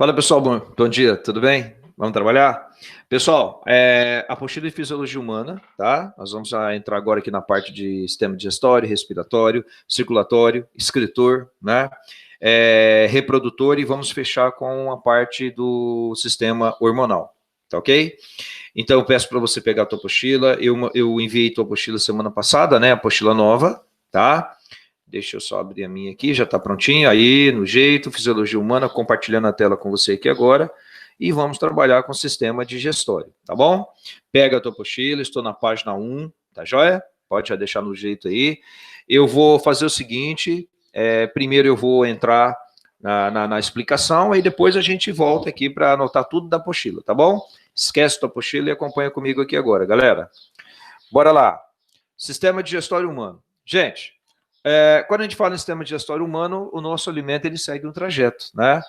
Fala pessoal, bom dia, tudo bem? Vamos trabalhar? Pessoal, apostila de fisiologia humana, tá? Nós vamos entrar agora aqui na parte de sistema digestório, respiratório, circulatório, excretor, né? Reprodutor e vamos fechar com a parte do sistema hormonal, tá ok? Então eu peço para você pegar a tua apostila, eu enviei tua apostila semana passada, né? Apostila nova, tá? Deixa eu só abrir a minha aqui, já está prontinha, aí, no jeito, fisiologia humana, compartilhando a tela com você aqui agora, e vamos trabalhar com o sistema digestório, tá bom? Pega a tua apostila, estou na página 1, tá joia? Pode já deixar no jeito aí. Eu vou fazer o seguinte, primeiro eu vou entrar na explicação, aí depois a gente volta aqui para anotar tudo da apostila, tá bom? Esquece a tua apostila e acompanha comigo aqui agora, galera. Bora lá. Sistema digestório humano. Gente, quando a gente fala em sistema digestório humano, o nosso alimento ele segue um trajeto, né?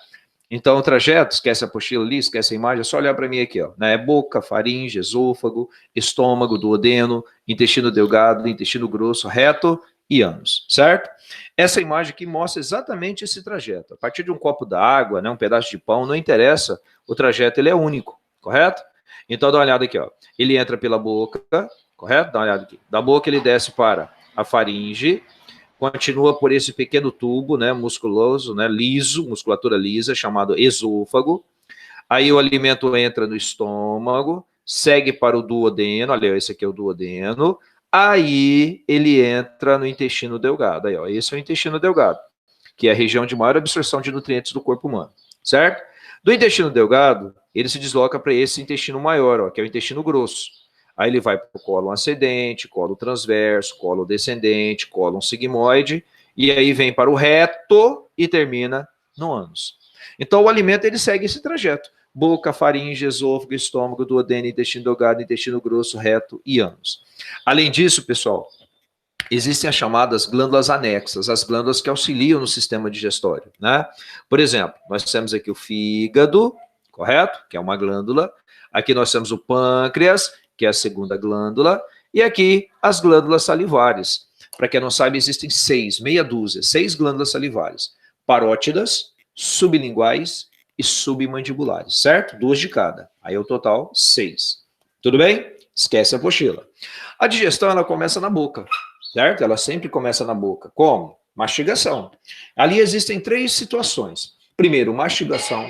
Então, o trajeto, esquece a apostila ali, esquece a imagem, é só olhar para mim aqui, ó, né? Boca, faringe, esôfago, estômago, duodeno, intestino delgado, intestino grosso, reto e ânus, certo? Essa imagem aqui mostra exatamente esse trajeto. A partir de um copo d'água, né, um pedaço de pão, não interessa, o trajeto ele é único, correto? Então, dá uma olhada aqui, ó. Ele entra pela boca, correto? Dá uma olhada aqui. Da boca ele desce para a faringe, continua por esse pequeno tubo, né, musculoso, né, liso, musculatura lisa, chamado esôfago. Aí o alimento entra no estômago, segue para o duodeno, olha, esse aqui é o duodeno. Aí ele entra no intestino delgado. Aí, ó, esse é o intestino delgado, que é a região de maior absorção de nutrientes do corpo humano, certo? Do intestino delgado, ele se desloca para esse intestino maior, ó, que é o intestino grosso. Aí ele vai para o colo ascendente, colo transverso, colo descendente, colo sigmoide, e aí vem para o reto e termina no ânus. Então o alimento ele segue esse trajeto: boca, faringe, esôfago, estômago, duodeno, intestino delgado, intestino grosso, reto e ânus. Além disso, pessoal, existem as chamadas glândulas anexas, as glândulas que auxiliam no sistema digestório, né? Por exemplo, nós temos aqui o fígado, correto? Que é uma glândula. Aqui nós temos o pâncreas, que é a segunda glândula, e aqui as glândulas salivares. Para quem não sabe, existem meia dúzia, 6 glândulas salivares: parótidas, sublinguais e submandibulares, certo? 2 de cada. Aí o total, 6. Tudo bem? Esquece a apostila. A digestão, ela começa na boca, certo? Ela sempre começa na boca. Como? Mastigação. Ali existem 3 situações. Primeiro, mastigação,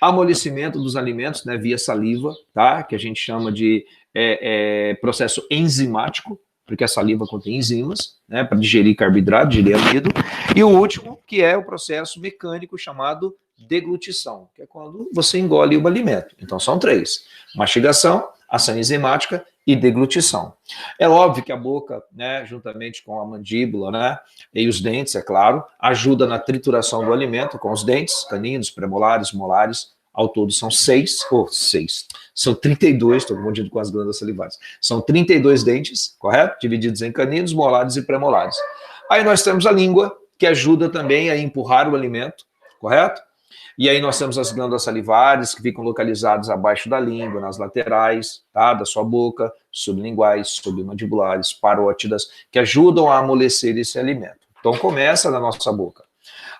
amolecimento dos alimentos, né, via saliva, tá? Que a gente chama de processo enzimático, porque a saliva contém enzimas, né, para digerir carboidrato, digerir amido. E o último, que é o processo mecânico chamado deglutição, que é quando você engole o alimento. Então são 3: mastigação, ação enzimática e deglutição. É óbvio que a boca, né, juntamente com a mandíbula, né, e os dentes, é claro, ajuda na trituração do alimento com os dentes, caninos, premolares, molares. Ao todo são 6, são 32, estou confundindo com as glândulas salivares. São 32 dentes, correto? Divididos em caninos, molares e premolares. Aí nós temos a língua, que ajuda também a empurrar o alimento, correto? E aí nós temos as glândulas salivares, que ficam localizadas abaixo da língua, nas laterais, tá, da sua boca, sublinguais, submandibulares, parótidas, que ajudam a amolecer esse alimento. Então começa na nossa boca.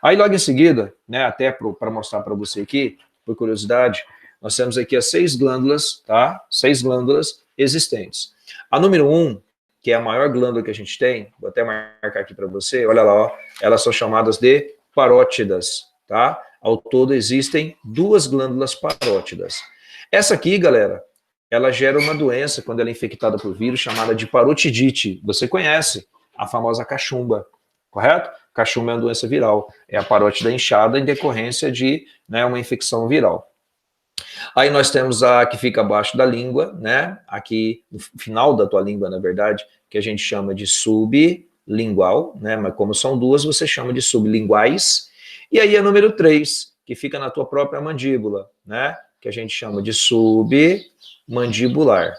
Aí logo em seguida, né, até para mostrar para você aqui, por curiosidade, nós temos aqui as 6 glândulas, tá? 6 glândulas existentes. A número 1, que é a maior glândula que a gente tem, vou até marcar aqui para você, olha lá, ó, elas são chamadas de parótidas, tá? Ao todo existem 2 glândulas parótidas. Essa aqui, galera, ela gera uma doença quando ela é infectada por vírus chamada de parotidite. Você conhece a famosa cachumba, correto? Cachumba é uma doença viral, é a parótida inchada em decorrência de, né, uma infecção viral. Aí nós temos a que fica abaixo da língua, né, aqui no final da tua língua, na verdade, que a gente chama de sublingual, né, mas como são 2, você chama de sublinguais. E aí a número 3, que fica na tua própria mandíbula, né, que a gente chama de submandibular.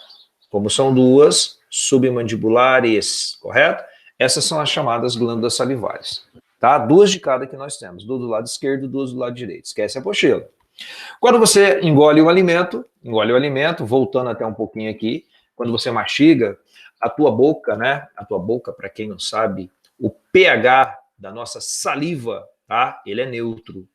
Como são 2, submandibulares, correto? Essas são as chamadas glândulas salivares, tá? 2 de cada que nós temos, 2 do lado esquerdo, 2 do lado direito. Esquece a apostila. Quando você engole o alimento, voltando até um pouquinho aqui, quando você mastiga, a tua boca, né? A tua boca, para quem não sabe, o pH da nossa saliva, tá? Ele é neutro.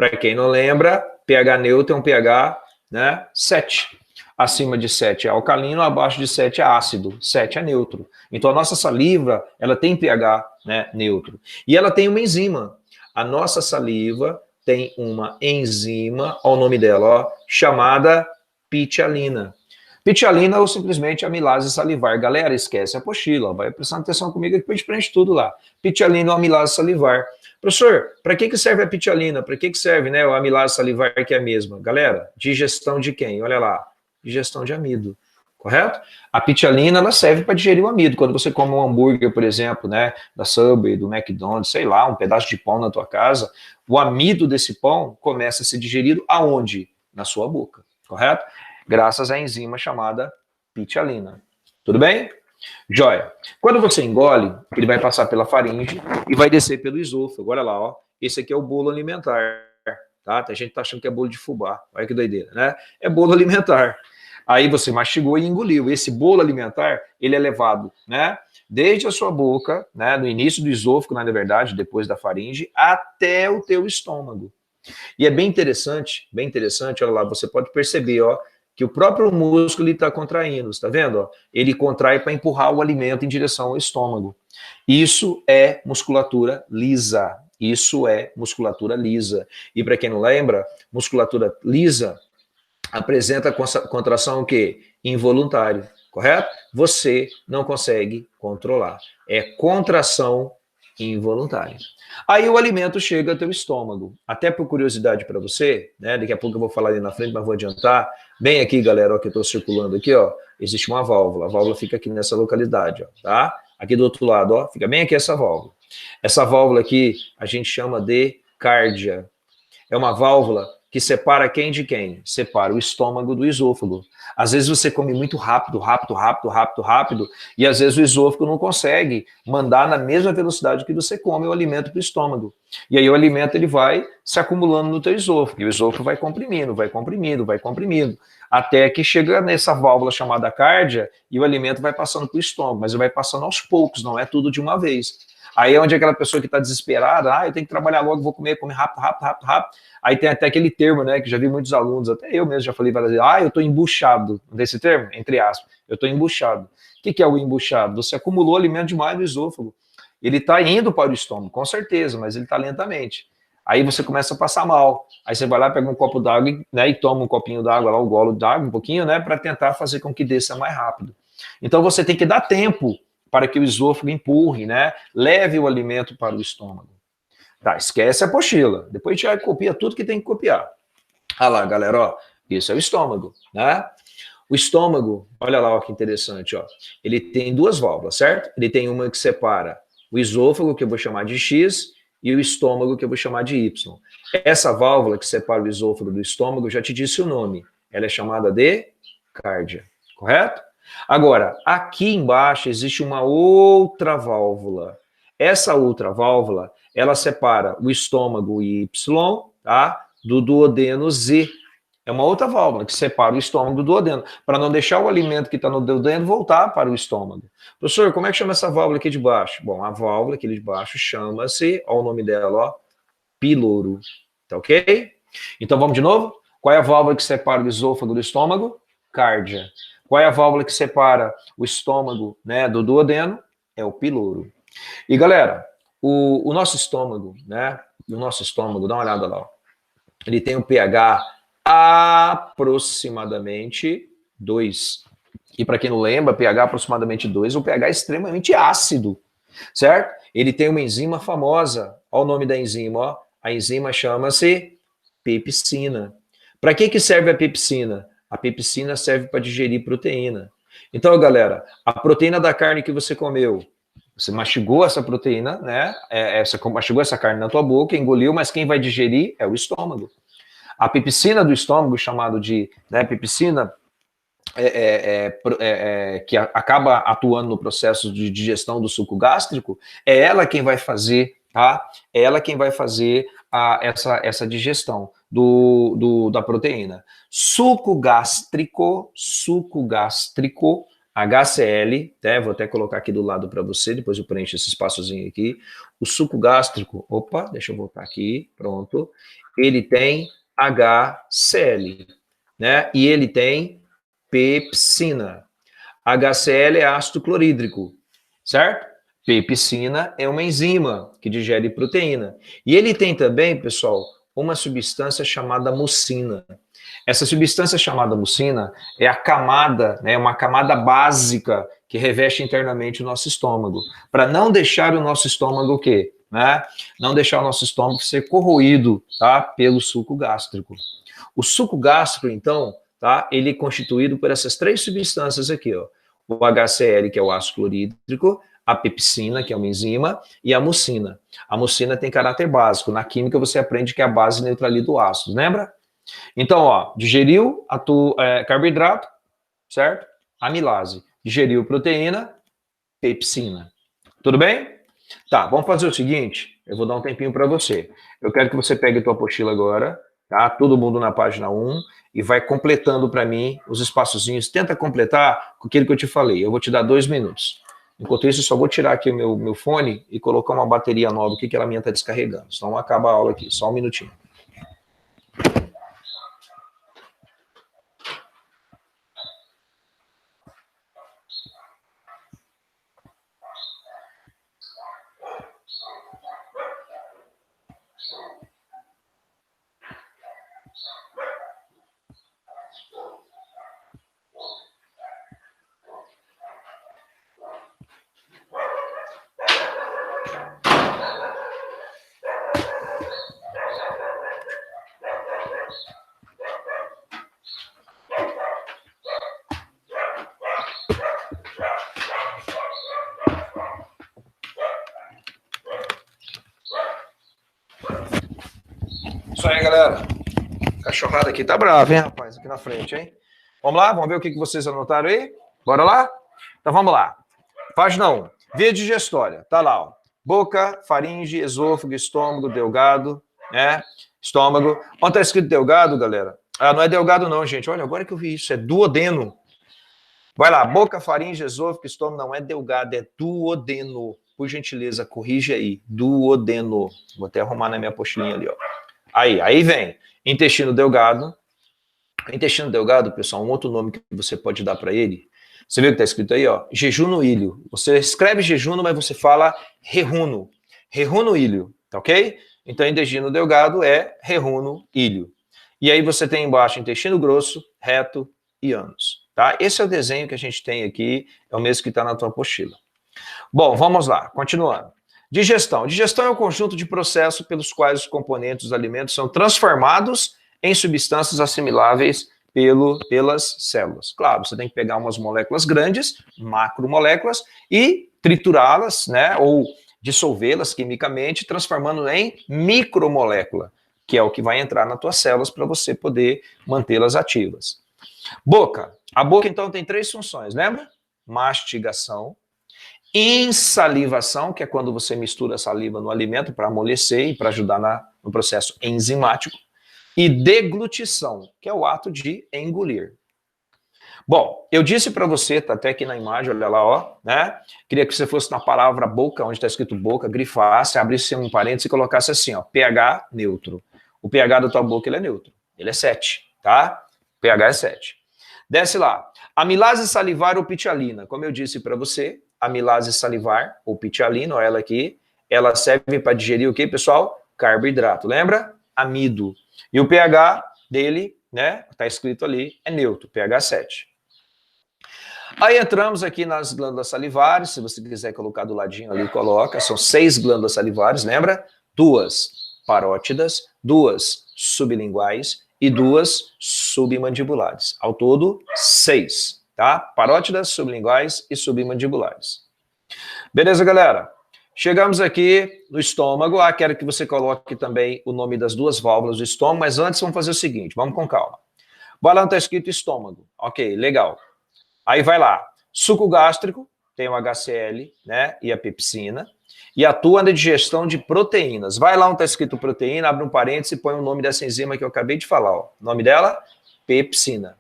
Para quem não lembra, pH neutro é um pH, né, 7. Acima de 7 é alcalino, abaixo de 7 é ácido, 7 é neutro. Então a nossa saliva, ela tem pH, né, neutro. E ela tem uma enzima. A nossa saliva tem uma enzima, olha o nome dela, ó, chamada pitialina. Pitialina ou simplesmente amilase salivar. Galera, esquece a apostila, vai prestando atenção comigo que a gente preenche tudo lá. Pitialina ou amilase salivar. Professor, para que serve a pitialina? Para que serve, né, o amilase salivar, que é a mesma? Galera, digestão de quem? Olha lá, digestão de amido, correto? A pitialina, ela serve para digerir o amido. Quando você come um hambúrguer, por exemplo, né, da Subway, do McDonald's, sei lá, um pedaço de pão na tua casa, o amido desse pão começa a ser digerido aonde? Na sua boca, correto? Graças à enzima chamada pitialina. Tudo bem? Joia. Quando você engole, ele vai passar pela faringe e vai descer pelo esôfago. Olha lá, ó. Esse aqui é o bolo alimentar, tá? A gente tá achando que é bolo de fubá. Olha que doideira, né? É bolo alimentar. Aí você mastigou e engoliu. Esse bolo alimentar, ele é levado, né, desde a sua boca, né, no início do esôfago, na verdade, depois da faringe, até o teu estômago. E é bem interessante, olha lá, você pode perceber, ó, que o próprio músculo está contraindo, está vendo? Ó? Ele contrai para empurrar o alimento em direção ao estômago. Isso é musculatura lisa. Isso é musculatura lisa. E para quem não lembra, musculatura lisa apresenta contração o quê? Involuntário, correto? Você não consegue controlar. É contração involuntária. Aí o alimento chega ao teu estômago. Até por curiosidade para você, né? Daqui a pouco eu vou falar ali na frente, mas vou adiantar. Bem aqui, galera, ó, que eu estou circulando aqui, ó, existe uma válvula. A válvula fica aqui nessa localidade, ó, tá? Aqui do outro lado, ó, fica bem aqui essa válvula. Essa válvula aqui a gente chama de cárdia. É uma válvula que separa quem de quem? Separa o estômago do esôfago. Às vezes você come muito rápido, e às vezes o esôfago não consegue mandar na mesma velocidade que você come o alimento para o estômago. E aí o alimento ele vai se acumulando no teu esôfago, e o esôfago vai comprimindo, até que chega nessa válvula chamada cárdia, e o alimento vai passando para o estômago, mas ele vai passando aos poucos, não é tudo de uma vez. Aí é onde aquela pessoa que está desesperada, eu tenho que trabalhar logo, vou comer rápido. Aí tem até aquele termo, né, que já vi muitos alunos, até eu mesmo já falei várias vezes, eu estou embuchado, desse termo, entre aspas, eu estou embuchado. O que é o embuchado? Você acumulou alimento demais no esôfago. Ele está indo para o estômago, com certeza, mas ele está lentamente. Aí você começa a passar mal. Aí você vai lá, pega um copo d'água, né, e toma um copinho d'água, lá, um golo d'água, um pouquinho, né, para tentar fazer com que desça mais rápido. Então você tem que dar tempo para que o esôfago empurre, né, leve o alimento para o estômago. Tá, esquece a apostila. Depois a gente vai copia tudo que tem que copiar. Olha lá, galera, ó, isso é o estômago, né? O estômago, olha lá, ó, que interessante, ó. Ele tem duas válvulas, certo? Ele tem uma que separa o esôfago, que eu vou chamar de X, e o estômago, que eu vou chamar de Y. Essa válvula que separa o esôfago do estômago, eu já te disse o nome. Ela é chamada de cárdia, correto? Agora, aqui embaixo existe uma outra válvula. Essa outra válvula, ela separa o estômago Y, tá, do duodeno Z. É uma outra válvula que separa o estômago do duodeno, para não deixar o alimento que está no duodeno voltar para o estômago. Professor, como é que chama essa válvula aqui de baixo? Bom, a válvula aqui de baixo chama-se, olha o nome dela, ó, píloro. Tá ok? Então vamos de novo? Qual é a válvula que separa o esôfago do estômago? Cárdia. Qual é a válvula que separa o estômago, né, do duodeno? É o píloro. E galera, o nosso estômago, né? O nosso estômago, dá uma olhada lá, ó. Ele tem um pH aproximadamente 2. E para quem não lembra, pH aproximadamente 2, o pH é extremamente ácido, certo? Ele tem uma enzima famosa. Olha o nome da enzima, ó. A enzima chama-se pepsina. Para que serve a pepsina? A pepsina serve para digerir proteína. Então, galera, a proteína da carne que você comeu, você mastigou essa proteína, né? Você mastigou essa carne na tua boca, engoliu, mas quem vai digerir é o estômago. A pepsina do estômago, chamado de, né, pepsina, que acaba atuando no processo de digestão do suco gástrico, é ela quem vai fazer, tá? É ela quem vai fazer essa digestão da proteína. Suco gástrico, HCl, né? Vou até colocar aqui do lado para você, depois eu preencho esse espaçozinho aqui. O suco gástrico, opa, deixa eu voltar aqui, pronto. Ele tem HCl, né? E ele tem pepsina. HCl é ácido clorídrico, certo? Pepsina é uma enzima que digere proteína. E ele tem também, pessoal, uma substância chamada mucina. Essa substância chamada mucina é a camada, né, uma camada básica que reveste internamente o nosso estômago, para não deixar o nosso estômago o quê? Né? Não deixar o nosso estômago ser corroído, tá, pelo suco gástrico. O suco gástrico, então, tá, ele é constituído por essas três substâncias aqui, ó. O HCl, que é o ácido clorídrico, a pepsina, que é uma enzima, e a mucina. A mucina tem caráter básico. Na química você aprende que a base neutraliza o ácido, lembra? Então, ó, digeriu carboidrato, certo? Amilase. Digeriu proteína, pepsina. Tudo bem? Tá, vamos fazer o seguinte, eu vou dar um tempinho para você. Eu quero que você pegue a tua apostila agora, tá? Todo mundo na página 1 e vai completando para mim os espaçozinhos. Tenta completar com aquilo que eu te falei. Eu vou te dar 2 minutos. Enquanto isso, eu só vou tirar aqui o meu fone e colocar uma bateria nova aqui que ela minha está descarregando. Senão acaba a aula aqui. Só um minutinho. Isso aí, galera. Cachorrada aqui tá brava, hein, rapaz? Aqui na frente, hein? Vamos lá? Vamos ver o que vocês anotaram aí? Bora lá? Então vamos lá. Página 1. Via digestória. Tá lá, ó. Boca, faringe, esôfago, estômago, delgado, né? Estômago. Onde tá escrito delgado, galera? Ah, não é delgado não, gente. Olha, agora que eu vi isso. É duodeno. Vai lá. Boca, faringe, esôfago, estômago. Não é delgado, é duodeno. Por gentileza, corrige aí. Duodeno. Vou até arrumar na minha apostilinha ali, ó. Aí vem intestino delgado. Intestino delgado, pessoal, um outro nome que você pode dar para ele. Você viu que está escrito aí, ó? Jejuno ilho. Você escreve jejuno, mas você fala reruno. Reruno ilho, tá ok? Então, intestino delgado é reruno ilho. E aí você tem embaixo intestino grosso, reto e ânus, tá? Esse é o desenho que a gente tem aqui, é o mesmo que está na tua apostila. Bom, vamos lá, continuando. Digestão. Digestão é o conjunto de processos pelos quais os componentes dos alimentos são transformados em substâncias assimiláveis pelas células. Claro, você tem que pegar umas moléculas grandes, macromoléculas, e triturá-las, né, ou dissolvê-las quimicamente, transformando em micromolécula, que é o que vai entrar nas tuas células para você poder mantê-las ativas. Boca. A boca, então, tem 3 funções, lembra? Mastigação, insalivação, que é quando você mistura a saliva no alimento para amolecer e para ajudar no processo enzimático, e deglutição, que é o ato de engolir. Bom, eu disse para você, tá até aqui na imagem, olha lá, ó, né? Queria que você fosse na palavra boca, onde está escrito boca, grifasse, abrisse um parênteses e colocasse assim, ó, pH neutro. O pH da tua boca, ele é neutro, ele é 7, tá? O pH é 7. Desce lá. Amilase salivar ou pitialina, como eu disse para você, amilase salivar, ou pitialina, ó, ela aqui, ela serve para digerir o que, pessoal? Carboidrato, lembra? Amido. E o pH dele, né, tá escrito ali, é neutro, pH 7. Aí entramos aqui nas glândulas salivares, se você quiser colocar do ladinho ali, coloca, são 6 glândulas salivares, lembra? 2 parótidas, 2 sublinguais e 2 submandibulares. Ao todo, 6, tá? Parótidas, sublinguais e submandibulares. Beleza, galera? Chegamos aqui no estômago. Quero que você coloque também o nome das 2 válvulas do estômago, mas antes vamos fazer o seguinte, vamos com calma. Vai lá onde está escrito estômago. Ok, legal. Aí vai lá, suco gástrico, tem o HCl, né, e a pepsina, e atua na digestão de proteínas. Vai lá onde está escrito proteína, abre um parênteses e põe o nome dessa enzima que eu acabei de falar. Ó. O nome dela? Pepsina.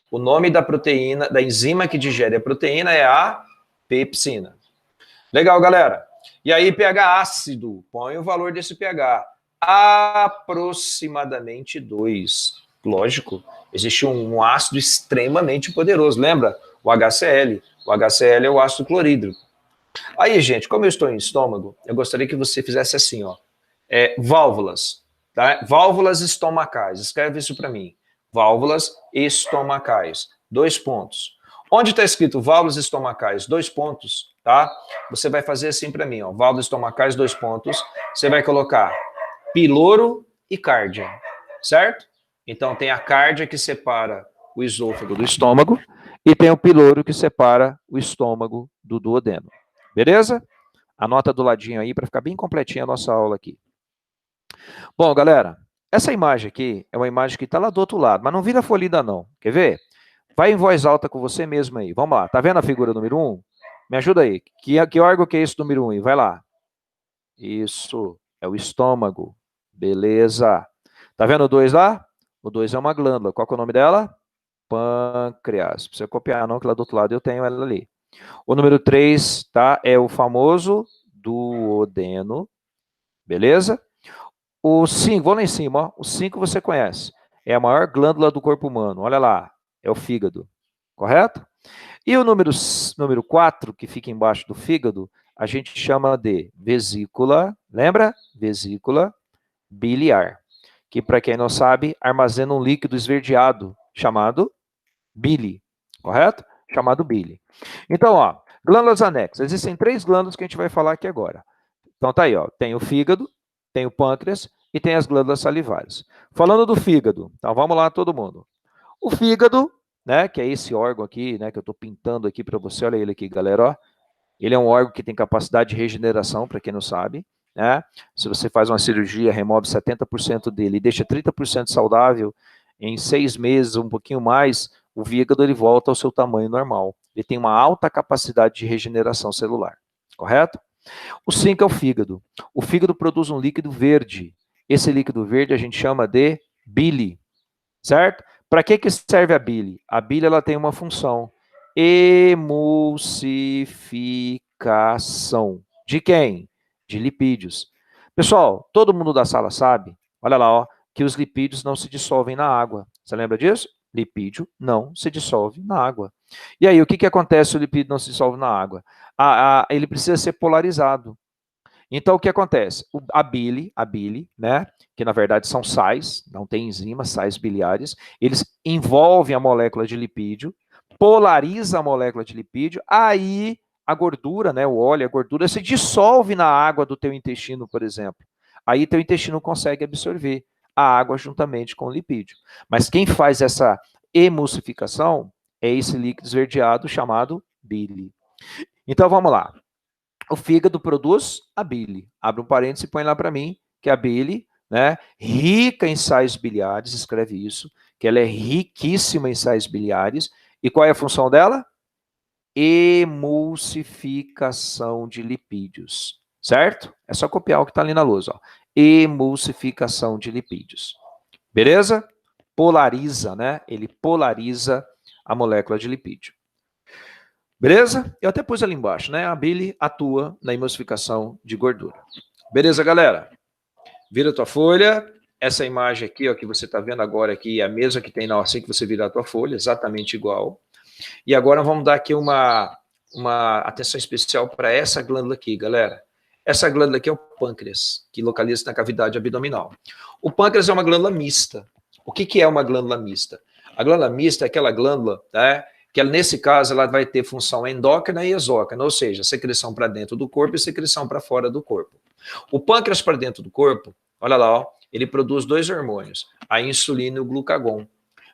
O nome da proteína, da enzima que digere a proteína é a pepsina. Legal, galera. E aí, pH ácido, põe o valor desse pH. Aproximadamente 2. Lógico, existe um ácido extremamente poderoso. Lembra? O HCl. O HCl é o ácido clorídrico. Aí, gente, como eu estou em estômago, eu gostaria que você fizesse assim, ó. Válvulas. Tá? Válvulas estomacais. Escreve isso para mim. Válvulas estomacais. 2 pontos. Onde está escrito válvulas estomacais, 2 pontos, tá? Você vai fazer assim para mim, ó. Válvulas estomacais, 2 pontos. Você vai colocar piloro e cárdia, certo? Então tem a cárdia que separa o esôfago do estômago e tem o piloro que separa o estômago do duodeno. Beleza? Anota do ladinho aí para ficar bem completinha a nossa aula aqui. Bom, galera, essa imagem aqui é uma imagem que está lá do outro lado, mas não vira folhida não. Quer ver? Vai em voz alta com você mesmo aí. Vamos lá. Tá vendo a figura número 1? Me ajuda aí. Que órgão que é esse número 1 aí? Vai lá. Isso. É o estômago. Beleza. Tá vendo o 2 lá? O 2 é uma glândula. Qual que é o nome dela? Pâncreas. Não precisa copiar não, que lá do outro lado eu tenho ela ali. O número 3, tá? É o famoso duodeno. Beleza? O 5, vou lá em cima, ó. O 5 você conhece. É a maior glândula do corpo humano. Olha lá. É o fígado. Correto? E o número 4, que fica embaixo do fígado, a gente chama de vesícula, lembra? Vesícula biliar, que para quem não sabe, armazena um líquido esverdeado chamado bile, correto? Chamado bile. Então, ó, glândulas anexas. Existem 3 glândulas que a gente vai falar aqui agora. Então tá aí, ó, tem o fígado, tem o pâncreas e tem as glândulas salivares. Falando do fígado, então vamos lá todo mundo. O fígado, né, que é esse órgão aqui, né, que eu estou pintando aqui para você, olha ele aqui, galera, ó. Ele é um órgão que tem capacidade de regeneração, para quem não sabe, né? Se você faz uma cirurgia, remove 70% dele e deixa 30% saudável, em 6 meses, um pouquinho mais, o fígado ele volta ao seu tamanho normal. Ele tem uma alta capacidade de regeneração celular, correto? O 5 é o fígado. O fígado produz um líquido verde. Esse líquido verde a gente chama de bile, certo? Para que serve a bile? A bile ela tem uma função: emulsificação. De quem? De lipídios. Pessoal, todo mundo da sala sabe, olha lá, ó, que os lipídios não se dissolvem na água. Você lembra disso? Lipídio não se dissolve na água. E aí, o que acontece se o lipídio não se dissolve na água? Ele precisa ser polarizado. Então, o que acontece? A bile, né, que na verdade são sais, não tem enzimas, sais biliares, eles envolvem a molécula de lipídio, polariza a molécula de lipídio, aí a gordura, né, o óleo, a gordura se dissolve na água do teu intestino, por exemplo. Aí teu intestino consegue absorver a água juntamente com o lipídio. Mas quem faz essa emulsificação é esse líquido esverdeado chamado bile. Então, vamos lá. O fígado produz a bile. Abre um parênteses e põe lá para mim que a bile, né, rica em sais biliares, escreve isso, que ela é riquíssima em sais biliares. E qual é a função dela? Emulsificação de lipídios, certo? É só copiar o que está ali na lousa, ó. Emulsificação de lipídios. Beleza? Polariza, né? Ele polariza a molécula de lipídio. Beleza? Eu até pus ali embaixo, né? A bile atua na emulsificação de gordura. Beleza, galera? Vira a tua folha. Essa imagem aqui, ó, que você está vendo agora aqui, é a mesma que tem na hora assim que você virar a tua folha, exatamente igual. E agora vamos dar aqui uma atenção especial para essa glândula aqui, galera. Essa glândula aqui é o pâncreas, que localiza na cavidade abdominal. O pâncreas é uma glândula mista. O que é uma glândula mista? A glândula mista é aquela glândula, né, que ela, nesse caso ela vai ter função endócrina e exócrina, ou seja, secreção para dentro do corpo e secreção para fora do corpo. O pâncreas para dentro do corpo, olha lá, ó, ele produz 2 hormônios, a insulina e o glucagon.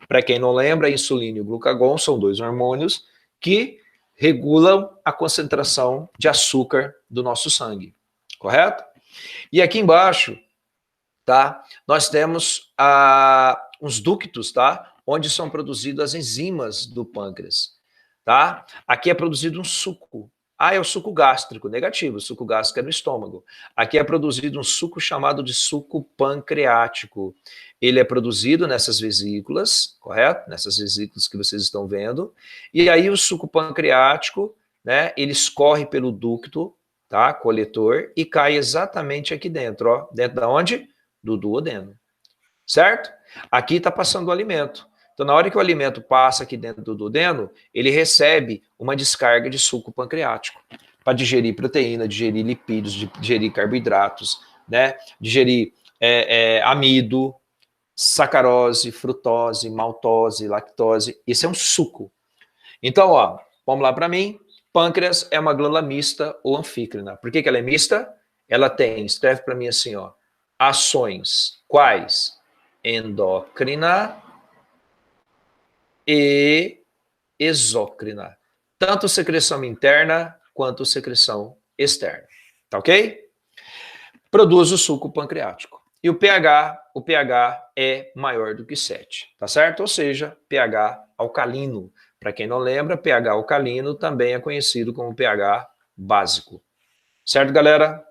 Para quem não lembra, a insulina e o glucagon são 2 hormônios que regulam a concentração de açúcar do nosso sangue, correto? E aqui embaixo, tá, nós temos uns ductos, tá, onde são produzidas as enzimas do pâncreas, tá? Aqui é produzido um suco. É o suco gástrico, negativo, o suco gástrico é no estômago. Aqui é produzido um suco chamado de suco pancreático. Ele é produzido nessas vesículas, correto? Nessas vesículas que vocês estão vendo. E aí o suco pancreático, né, ele escorre pelo ducto, tá? Coletor, e cai exatamente aqui dentro, ó. Dentro da onde? Do duodeno, certo? Aqui está passando o alimento. Então, na hora que o alimento passa aqui dentro do duodeno, ele recebe uma descarga de suco pancreático para digerir proteína, digerir lipídios, digerir carboidratos, né? Digerir amido, sacarose, frutose, maltose, lactose. Isso é um suco. Então, ó, vamos lá para mim. Pâncreas é uma glândula mista ou anfícrina. Por que ela é mista? Ela tem, escreve para mim assim, ó, ações quais? Endócrina e exócrina. Tanto secreção interna quanto secreção externa. Tá ok? Produz o suco pancreático. E o pH é maior do que 7, tá certo? Ou seja, pH alcalino. Para quem não lembra, pH alcalino também é conhecido como pH básico. Certo, galera?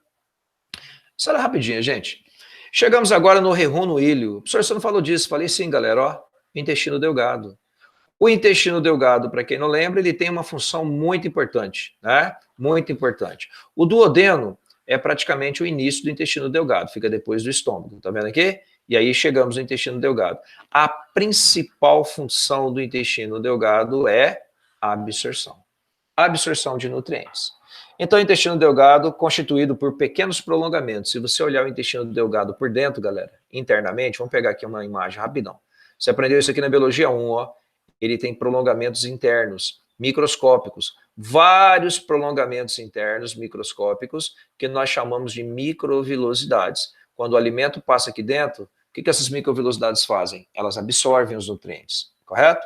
Isso era rapidinho, gente. Chegamos agora no reruno ilho. Professor, você não falou disso? Falei sim, galera. Ó, intestino delgado. O intestino delgado, para quem não lembra, ele tem uma função muito importante, né? Muito importante. O duodeno é praticamente o início do intestino delgado, fica depois do estômago, tá vendo aqui? E aí chegamos no intestino delgado. A principal função do intestino delgado é a absorção. A absorção de nutrientes. Então, o intestino delgado constituído por pequenos prolongamentos. Se você olhar o intestino delgado por dentro, galera, internamente, vamos pegar aqui uma imagem rapidão. Você aprendeu isso aqui na Biologia 1, ó. Ele tem prolongamentos internos, microscópicos, vários prolongamentos internos microscópicos que nós chamamos de microvilosidades. Quando o alimento passa aqui dentro, o que essas microvilosidades fazem? Elas absorvem os nutrientes, correto?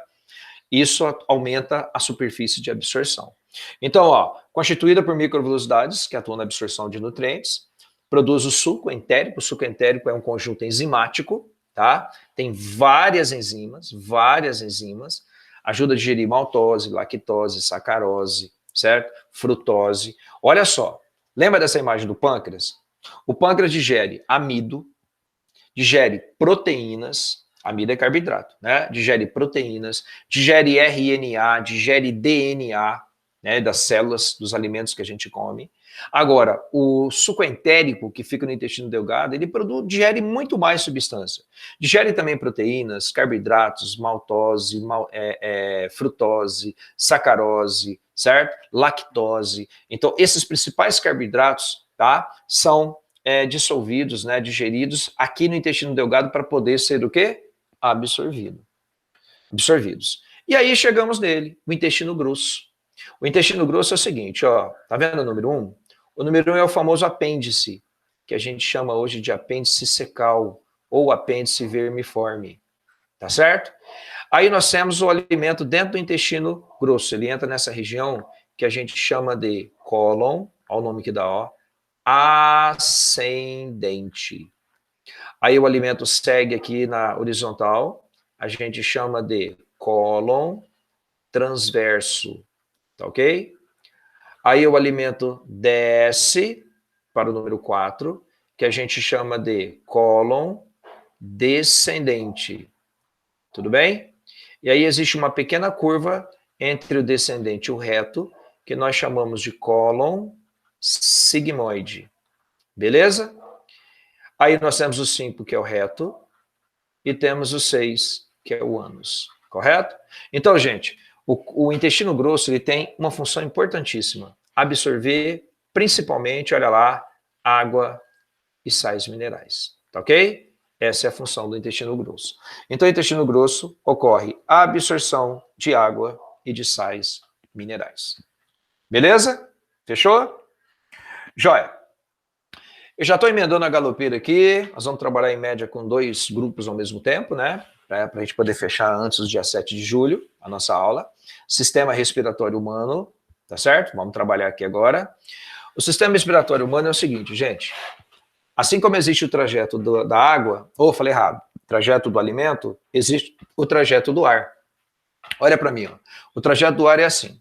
Isso aumenta a superfície de absorção. Então, ó, constituída por microvilosidades que atuam na absorção de nutrientes, produz o suco entérico. O suco entérico é um conjunto enzimático, tá? Tem várias enzimas, ajuda a digerir maltose, lactose, sacarose, certo? Frutose. Olha só, lembra dessa imagem do pâncreas? O pâncreas digere amido, digere proteínas, amido é carboidrato, né? Digere proteínas, digere RNA, digere DNA, né, das células, dos alimentos que a gente come. Agora, o suco entérico, que fica no intestino delgado, ele digere muito mais substância. Digere também proteínas, carboidratos, maltose, frutose, sacarose, certo? Lactose. Então, esses principais carboidratos, tá, são dissolvidos, né, digeridos aqui no intestino delgado para poder ser o quê? Absorvidos. E aí chegamos nele, o intestino grosso. O intestino grosso é o seguinte, ó, tá vendo o número 1? O número 1 é o famoso apêndice, que a gente chama hoje de apêndice cecal ou apêndice vermiforme, tá certo? Aí nós temos o alimento dentro do intestino grosso, ele entra nessa região que a gente chama de cólon, olha o nome que dá, ó, ascendente. Aí o alimento segue aqui na horizontal, a gente chama de cólon transverso, tá ok? Aí o alimento desce para o número 4, que a gente chama de cólon descendente, tudo bem? E aí existe uma pequena curva entre o descendente e o reto, que nós chamamos de cólon sigmoide, beleza? Aí nós temos o 5, que é o reto, e temos o 6, que é o ânus, correto? Então, gente, o intestino grosso ele tem uma função importantíssima, absorver principalmente, olha lá, água e sais minerais, tá ok? Essa é a função do intestino grosso. Então, o intestino grosso ocorre a absorção de água e de sais minerais. Beleza? Fechou? Joia. Eu já estou emendando a galopeira aqui, nós vamos trabalhar em média com 2 grupos ao mesmo tempo, né? Para a gente poder fechar antes do dia 7 de julho, a nossa aula. Sistema respiratório humano, tá certo? Vamos trabalhar aqui agora. O sistema respiratório humano é o seguinte, gente. Assim como existe o trajeto da água, ou falei errado, trajeto do alimento, existe o trajeto do ar. Olha para mim, ó. O trajeto do ar é assim.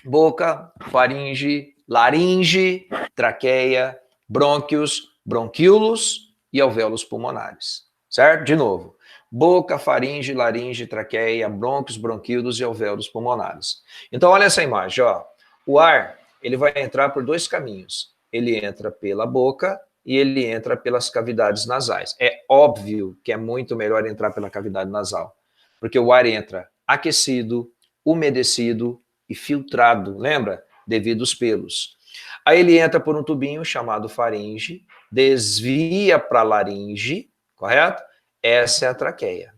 Boca, faringe, laringe, traqueia, brônquios, bronquíolos e alvéolos pulmonares, certo? De novo, boca, faringe, laringe, traqueia, brônquios, bronquíolos e alvéolos pulmonares. Então, olha essa imagem, ó. O ar, ele vai entrar por dois caminhos. Ele entra pela boca e ele entra pelas cavidades nasais. É óbvio que é muito melhor entrar pela cavidade nasal, porque o ar entra aquecido, umedecido e filtrado, lembra? Devido aos pelos. Aí ele entra por um tubinho chamado faringe, desvia para a laringe, correto? Essa é a traqueia.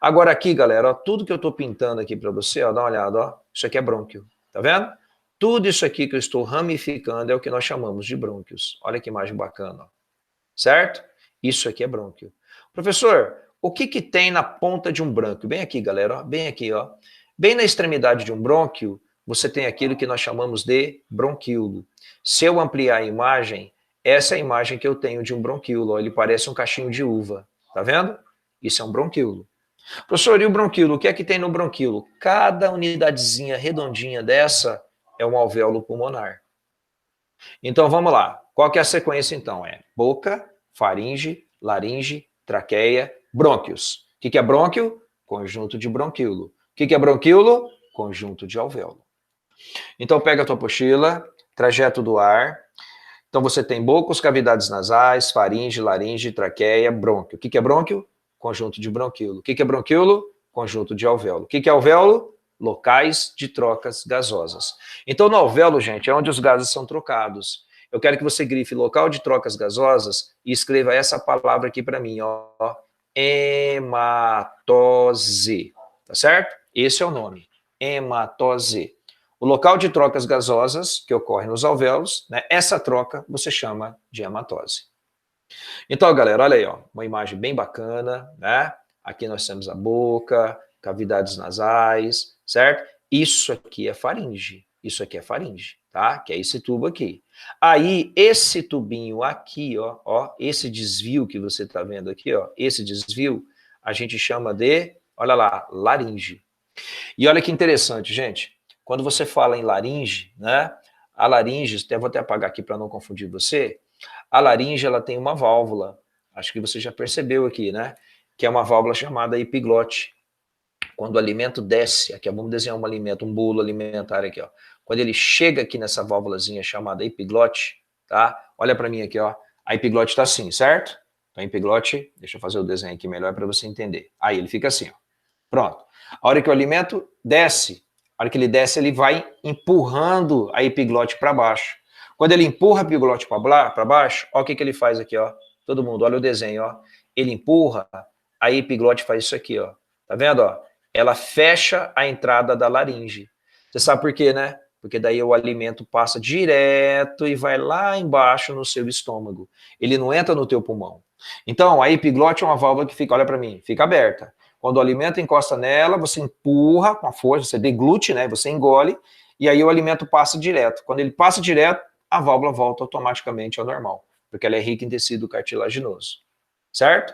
Agora aqui, galera, ó, tudo que eu estou pintando aqui para você, ó, dá uma olhada, ó, isso aqui é brônquio, tá vendo? Tudo isso aqui que eu estou ramificando é o que nós chamamos de brônquios. Olha que imagem bacana, ó. Certo? Isso aqui é brônquio. Professor, o que que tem na ponta de um brônquio? Bem aqui, galera, ó, bem aqui, ó. Bem na extremidade de um brônquio, você tem aquilo que nós chamamos de bronquíolo. Se eu ampliar a imagem, essa é a imagem que eu tenho de um bronquíolo. Ó, ele parece um cachinho de uva, tá vendo? Isso é um bronquíolo. Professor, e o bronquíolo? O que é que tem no bronquíolo? Cada unidadezinha redondinha dessa é um alvéolo pulmonar. Então, vamos lá. Qual que é a sequência, então? É boca, faringe, laringe, traqueia, brônquios. O que é brônquio? Conjunto de bronquíolo. O que é bronquíolo? Conjunto de alvéolo. Então, pega a tua apostila, trajeto do ar. Então, você tem boca, as cavidades nasais, faringe, laringe, traqueia, brônquio. O que é brônquio? Conjunto de bronquíolo. O que é bronquíolo? Conjunto de alvéolo. O que é alvéolo? Locais de trocas gasosas. Então, no alvéolo, gente, é onde os gases são trocados. Eu quero que você grife local de trocas gasosas e escreva essa palavra aqui para mim, ó. Hematose. Tá certo? Esse é o nome. Hematose. O local de trocas gasosas que ocorre nos alvéolos, né, essa troca você chama de hematose. Então, galera, olha aí, ó, uma imagem bem bacana, né? Aqui nós temos a boca, cavidades nasais, certo? Isso aqui é faringe, tá? Que é esse tubo aqui. Aí, esse tubinho aqui, ó, esse desvio que você tá vendo aqui, ó, esse desvio, a gente chama de, olha lá, laringe. E olha que interessante, gente, quando você fala em laringe, né? A laringe, vou até apagar aqui para não confundir você, a laringe, ela tem uma válvula, acho que você já percebeu aqui, né? Que é uma válvula chamada epiglote. Quando o alimento desce, aqui vamos desenhar um alimento, um bolo alimentar aqui, ó. Quando ele chega aqui nessa válvulazinha chamada epiglote, tá? Olha para mim aqui, ó. A epiglote está assim, certo? Então, a epiglote, deixa eu fazer o desenho aqui melhor para você entender. Aí ele fica assim, ó. Pronto. A hora que o alimento desce, a hora que ele desce, ele vai empurrando a epiglote para baixo. Quando ele empurra a epiglote para baixo, olha o que ele faz aqui, ó. Todo mundo, olha o desenho, ó. Ele empurra, a epiglote faz isso aqui, ó. Tá vendo, ó? Ela fecha a entrada da laringe. Você sabe por quê, né? Porque daí o alimento passa direto e vai lá embaixo no seu estômago. Ele não entra no teu pulmão. Então, a epiglote é uma válvula que fica, olha para mim, fica aberta. Quando o alimento encosta nela, você empurra com a força, você deglute, né? Você engole, e aí o alimento passa direto. Quando ele passa direto, a válvula volta automaticamente ao normal, porque ela é rica em tecido cartilaginoso. Certo?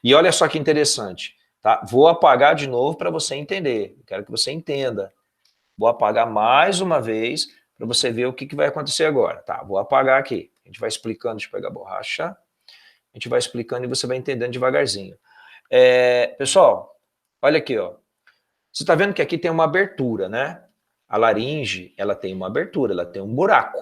E olha só que interessante, tá? Vou apagar de novo para você entender. Quero que você entenda. Vou apagar mais uma vez para você ver o que vai acontecer agora. Tá, vou apagar aqui. A gente vai explicando, deixa eu pegar a borracha. A gente vai explicando e você vai entendendo devagarzinho. Pessoal, olha aqui, ó. Você está vendo que aqui tem uma abertura, né? A laringe, ela tem uma abertura, ela tem um buraco.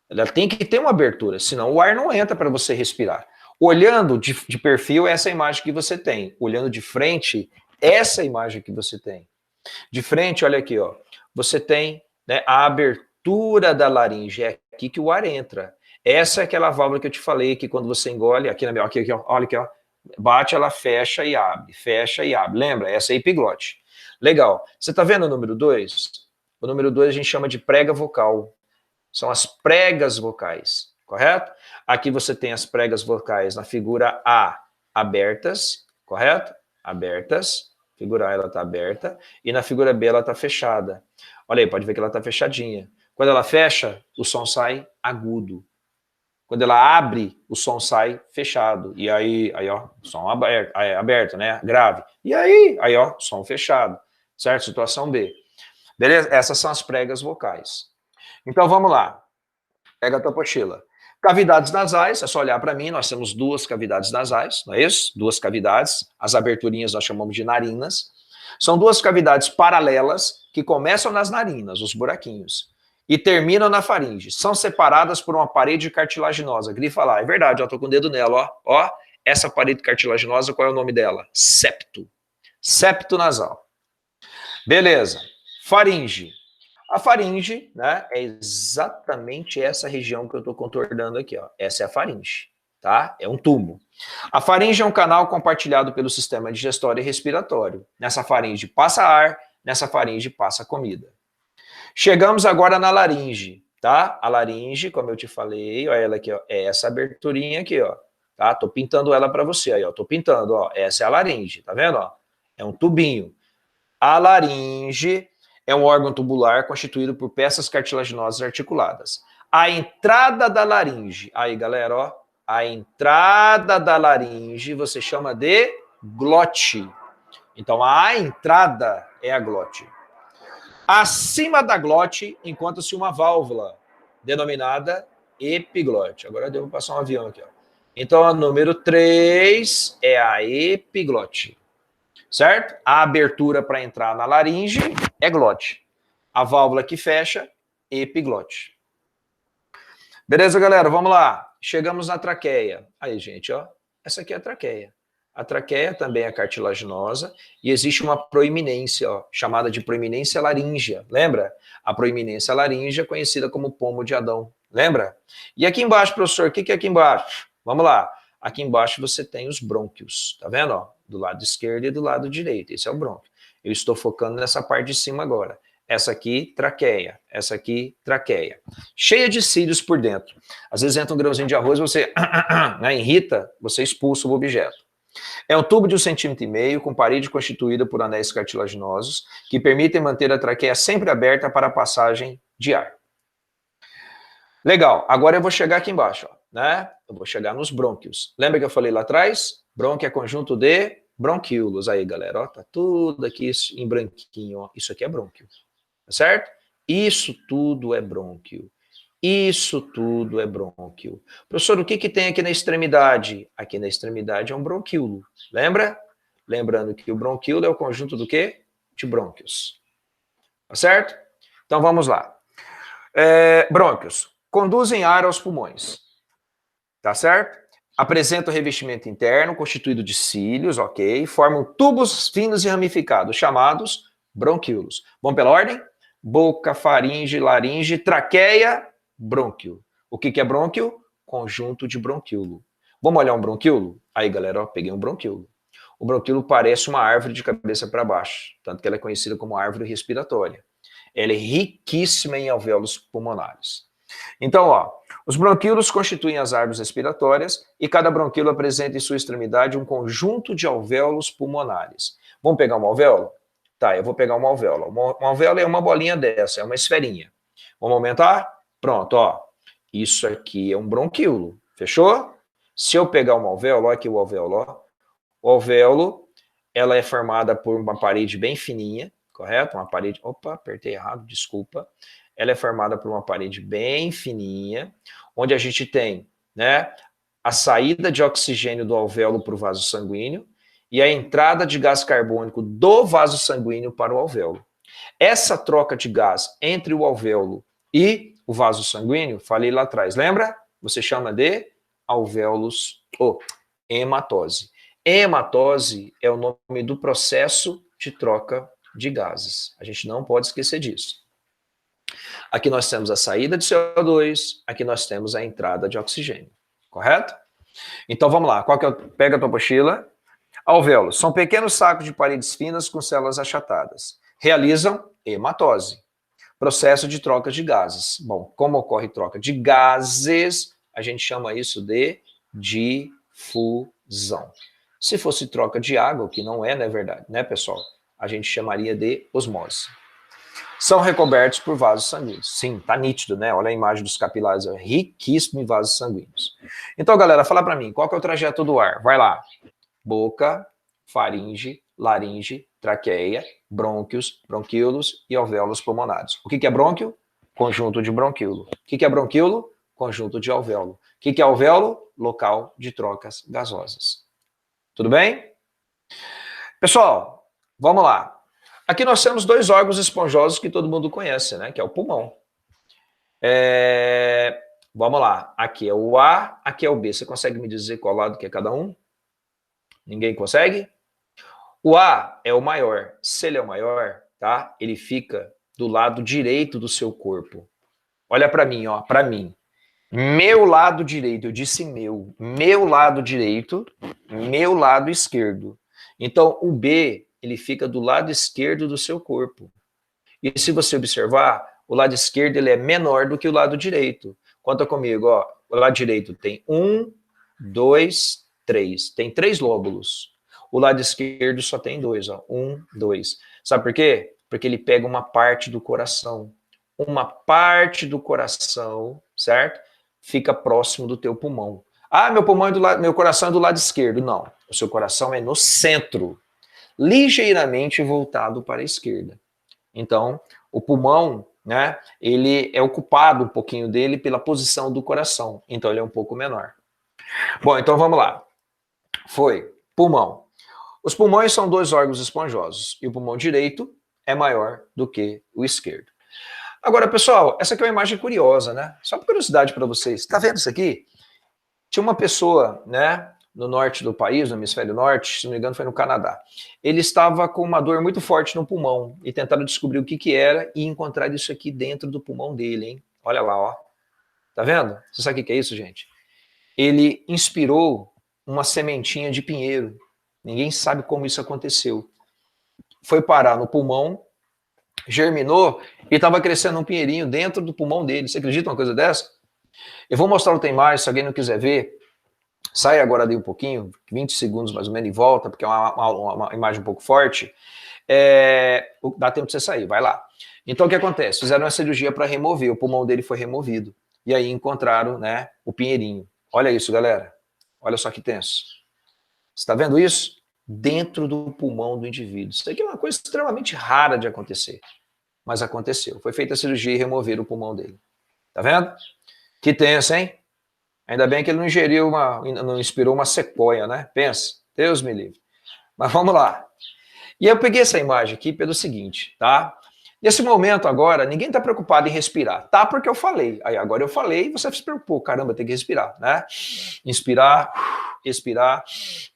Ela tem que ter uma abertura, senão o ar não entra para você respirar. Olhando de perfil, essa é a imagem que você tem. Olhando de frente, essa é a imagem que você tem. De frente, olha aqui, ó. Você tem, né, a abertura da laringe, é aqui que o ar entra. Essa é aquela válvula que eu te falei, que quando você engole, aqui, aqui ó, olha aqui, ó, bate, ela fecha e abre, fecha e abre. Lembra? Essa é a epiglote. Legal. Você está vendo o número 2? O número 2 a gente chama de prega vocal. São as pregas vocais, correto? Aqui você tem as pregas vocais na figura A, abertas, correto? Abertas. Figura A, ela está aberta. E na figura B, ela está fechada. Olha aí, pode ver que ela está fechadinha. Quando ela fecha, o som sai agudo. Quando ela abre, o som sai fechado. E aí ó, som aberto, né? Grave. E aí, ó, som fechado. Certo? Situação B. Beleza? Essas são as pregas vocais. Então, vamos lá. Pega a tua apostila. Cavidades nasais, é só olhar para mim, nós temos duas cavidades nasais, não é isso? Duas cavidades, as aberturinhas nós chamamos de narinas. São duas cavidades paralelas que começam nas narinas, os buraquinhos. e terminam na faringe. São separadas por uma parede cartilaginosa. Grifa lá, é verdade, ó, tô com o dedo nela, ó. Ó, essa parede cartilaginosa, qual é o nome dela? Septo. Septo nasal. Beleza. Faringe. A faringe, né, é exatamente essa região que eu estou contornando aqui, ó. Essa é a faringe, tá? É um tubo. A faringe é um canal compartilhado pelo sistema digestório e respiratório. Nessa faringe passa ar, nessa faringe passa comida. Chegamos agora na laringe, tá? A laringe, como eu te falei, olha ela aqui, ó, é essa aberturinha aqui, ó, tá? Tô pintando ela para você aí, ó, tô pintando, ó, essa é a laringe, tá vendo, ó? É um tubinho. A laringe é um órgão tubular constituído por peças cartilaginosas articuladas. A entrada da laringe, aí galera, ó, a entrada da laringe você chama de glote. Então a entrada é a glote. Acima da glote encontra-se uma válvula denominada epiglote. Agora eu devo passar um avião aqui, ó. Então a número 3 é a epiglote. Certo? A abertura para entrar na laringe é glote. A válvula que fecha, epiglote. Beleza, galera? Vamos lá. Chegamos na traqueia. Aí, gente, ó. Essa aqui é a traqueia. A traqueia também é cartilaginosa e existe uma proeminência, ó, chamada de proeminência laríngea. Lembra? A proeminência laríngea é conhecida como pomo de Adão. Lembra? E aqui embaixo, professor, o que é aqui embaixo? Vamos lá. Aqui embaixo você tem os brônquios. Tá vendo? Ó? Do lado esquerdo e do lado direito. Esse é o brônquio. Eu estou focando nessa parte de cima agora. Essa aqui, traqueia. Essa aqui, traqueia. Cheia de cílios por dentro. Às vezes entra um grãozinho de arroz, você né, irrita, você expulsa o objeto. É um tubo de 1,5 cm, com parede constituída por anéis cartilaginosos, que permitem manter a traqueia sempre aberta para a passagem de ar. Legal, agora eu vou chegar aqui embaixo, ó, né? Eu vou chegar nos brônquios. Lembra que eu falei lá atrás? Brônquio é conjunto de bronquíolos. Aí, galera, ó, tá tudo aqui em branquinho, ó. Isso aqui é brônquio, tá certo? Isso tudo é brônquio. Isso tudo é brônquio. Professor, o que tem aqui na extremidade? Aqui na extremidade é um bronquíolo. Lembra? Lembrando que o bronquíolo é o conjunto do quê? De brônquios. Tá certo? Então vamos lá. Brônquios. Conduzem ar aos pulmões. Tá certo? Apresentam revestimento interno constituído de cílios, ok? Formam tubos finos e ramificados, chamados bronquíolos. Vamos pela ordem? Boca, faringe, laringe, traqueia, brônquio. O que é brônquio? Conjunto de bronquíolo. Vamos olhar um bronquíolo? Aí, galera, ó, peguei um bronquíolo. O bronquíolo parece uma árvore de cabeça para baixo, tanto que ela é conhecida como árvore respiratória. Ela é riquíssima em alvéolos pulmonares. Então, ó, os bronquíolos constituem as árvores respiratórias e cada bronquíolo apresenta em sua extremidade um conjunto de alvéolos pulmonares. Vamos pegar um alvéolo? Tá, eu vou pegar uma alvéola. Uma alvéola é uma bolinha dessa, é uma esferinha. Vamos aumentar? Pronto, ó. Isso aqui é um bronquíolo, fechou? Se eu pegar uma alvéola, olha aqui o alvéolo, ó. O alvéolo, ela é formada por uma parede bem fininha, correto? Uma parede... Opa, apertei errado, desculpa. Ela é formada por uma parede bem fininha, onde a gente tem, né, a saída de oxigênio do alvéolo para o vaso sanguíneo e a entrada de gás carbônico do vaso sanguíneo para o alvéolo. Essa troca de gás entre o alvéolo e o vaso sanguíneo, falei lá atrás, lembra? Você chama de alvéolos, ou hematose. Hematose é o nome do processo de troca de gases. A gente não pode esquecer disso. Aqui nós temos a saída de CO2, aqui nós temos a entrada de oxigênio, correto? Então vamos lá, pega a tua apostila. Alvéolos são pequenos sacos de paredes finas com células achatadas. Realizam hematose, processo de troca de gases. Bom, como ocorre troca de gases, a gente chama isso de difusão. Se fosse troca de água, o que não é verdade, né, pessoal? A gente chamaria de osmose. São recobertos por vasos sanguíneos. Sim, tá nítido, né? Olha a imagem dos capilares, é riquíssimo em vasos sanguíneos. Então, galera, fala para mim, qual que é o trajeto do ar? Vai lá. Boca, faringe, laringe, traqueia, brônquios, bronquíolos e alvéolos pulmonares. O que é brônquio? Conjunto de bronquíolo. O que é bronquíolo? Conjunto de alvéolo. O que é alvéolo? Local de trocas gasosas. Tudo bem? Pessoal, vamos lá. Aqui nós temos dois órgãos esponjosos que todo mundo conhece, né? Que é o pulmão. Vamos lá. Aqui é o A, aqui é o B. Você consegue me dizer qual lado que é cada um? Ninguém consegue? O A é o maior. Se ele é o maior, tá? Ele fica do lado direito do seu corpo. Olha para mim, ó, para mim. Meu lado direito, eu disse meu lado direito, meu lado esquerdo. Então, o B, ele fica do lado esquerdo do seu corpo. E se você observar, o lado esquerdo ele é menor do que o lado direito. Conta comigo, ó. O lado direito tem 1, 2, 3. Tem 3 lóbulos. O lado esquerdo só tem 2, ó. 1, 2. Sabe por quê? Porque ele pega uma parte do coração. Uma parte do coração, certo? Fica próximo do teu pulmão. Ah, meu pulmão é do lado, meu coração é do lado esquerdo. Não, o seu coração é no centro, ligeiramente voltado para a esquerda. Então, o pulmão, né, ele é ocupado um pouquinho dele pela posição do coração. Então, ele é um pouco menor. Bom, então vamos lá. Foi pulmão. Os pulmões são 2 órgãos esponjosos e o pulmão direito é maior do que o esquerdo. Agora, pessoal, essa aqui é uma imagem curiosa, né? Só por curiosidade para vocês. Tá vendo isso aqui? Tinha uma pessoa, né, no norte do país, no hemisfério norte, se não me engano foi no Canadá. Ele estava com uma dor muito forte no pulmão e tentaram descobrir o que que era e encontraram isso aqui dentro do pulmão dele, hein? Olha lá, ó. Tá vendo? Você sabe o que é isso, gente? Ele inspirou uma sementinha de pinheiro. Ninguém sabe como isso aconteceu. Foi parar no pulmão, germinou e estava crescendo um pinheirinho dentro do pulmão dele. Você acredita uma coisa dessa? Eu vou mostrar outra imagem, se alguém não quiser ver. Sai agora daí um pouquinho, 20 segundos mais ou menos, e volta, porque é uma imagem um pouco forte. Dá tempo de você sair, vai lá. Então o que acontece? Fizeram uma cirurgia para remover, o pulmão dele foi removido. E aí encontraram, né, o pinheirinho. Olha isso, galera. Olha só que tenso. Você está vendo isso? Dentro do pulmão do indivíduo. Isso aqui é uma coisa extremamente rara de acontecer. Mas aconteceu. Foi feita a cirurgia e removeram o pulmão dele. Tá vendo? Que tenso, hein? Ainda bem que ele não ingeriu não inspirou uma sequoia, né? Pensa, Deus me livre. Mas vamos lá. E eu peguei essa imagem aqui pelo seguinte, tá? Nesse momento agora, ninguém está preocupado em respirar. Tá porque eu falei. Aí agora eu falei e você se preocupou. Caramba, tem que respirar, né? Inspirar, expirar,